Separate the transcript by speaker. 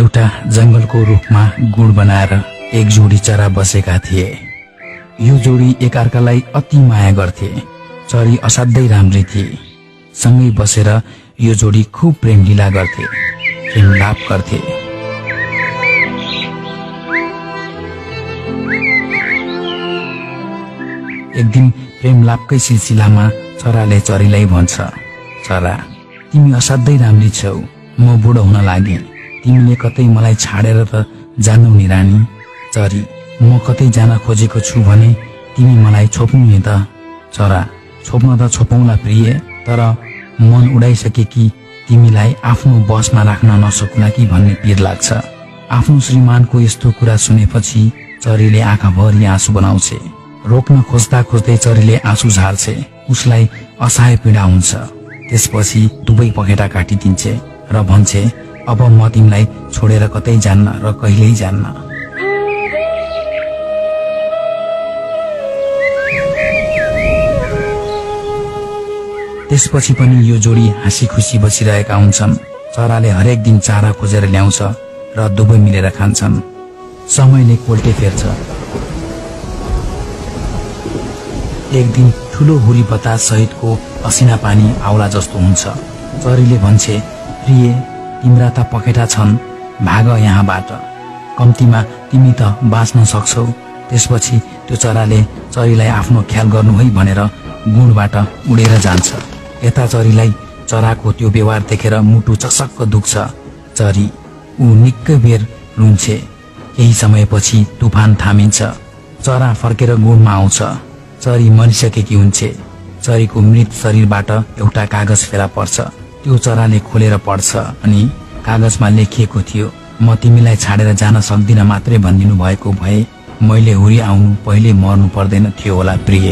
Speaker 1: एउटा जंगलको रुखमा गुड बनाएर एक जोडी चरा बसेका थिए। यो जोडी एकअर्कालाई अति माया गर्थे। चरी असाध्यै राम्री थिए। सँगै बसेर यो जोडी खूब प्रेम लीला गर्थे, प्रेमलाप गर्थे। एक दिन प्रेमलापकै सिलसिलामा चराले चरीलाई भन्छ, चरा तिमी असाध्यै राम्री छौ, म बुढो हुन लागे, तिमीले कतै मलाई छाडेर त जान्नौ नि रानी। चरी म कतै जान खोजेको छु भने तिमी मलाई छोप्नु नि त। चरा छोप्न त छोपौला प्रिय, तर मन उडाइसके कि तिमीलाई आफ्नो बसमा राख्न नसकुला कि भन्ने पीर लाग्छ। आफ्नो श्रीमानको यस्तो कुरा सुनेपछि चरीले आँखाभरि आँसु बनाउँछे। रोक्न खोज्दा खोज्दै चरीले आँसु झार्छे। उसलाई असहाय पीडा हुन्छ। त्यसपछि दुवै पखेटा काटिदिन्छे र भन्छे, अब म तिमीलाई छोडेर कतै जान्न र कहिल्यै जान्न। त्यसपछि पनि यो जोडी हाँसी खुसी बसिरहेका हुन्छन्। चराले हरेक दिन चारा खोजेर ल्याउँछ र दुवै मिलेर खान्छन्। समयले कोल्टे फेर्छ। एक दिन ठूलो हुरी बतास सहितको असिना पानी आउला जस्तो हुन्छ। चरीले भन्छे, प्रिय तिम्रा त पखेटा छन्, भाग यहाँबाट, कम्तीमा तिमी त बाँच्न सक्छौ। त्यसपछि त्यो चराले चरीलाई आफ्नो ख्याल गर्नु है भनेर गुणबाट उडेर जान्छ। यता चरीलाई चराको त्यो व्यवहार देखेर मुटु चसक्क दुख्छ। चरी ऊ निकै बेर रुन्छे। केही समयपछि तुफान थामिन्छ। चरा फर्केर गुणमा आउँछ। चरी मरिसकेकी हुन्छे। चरीको मृत शरीरबाट एउटा कागज फेला पर्छ। त्यो चराले खोलेर पढ्छ अनि कागजमा लेखिएको थियो, म तिमीलाई छाडेर जान सक्दिन मात्रै भनिदिनु भएको भए मैले हुरी आउनु पहिले मर्नु पर्दैन थियो होला प्रिय।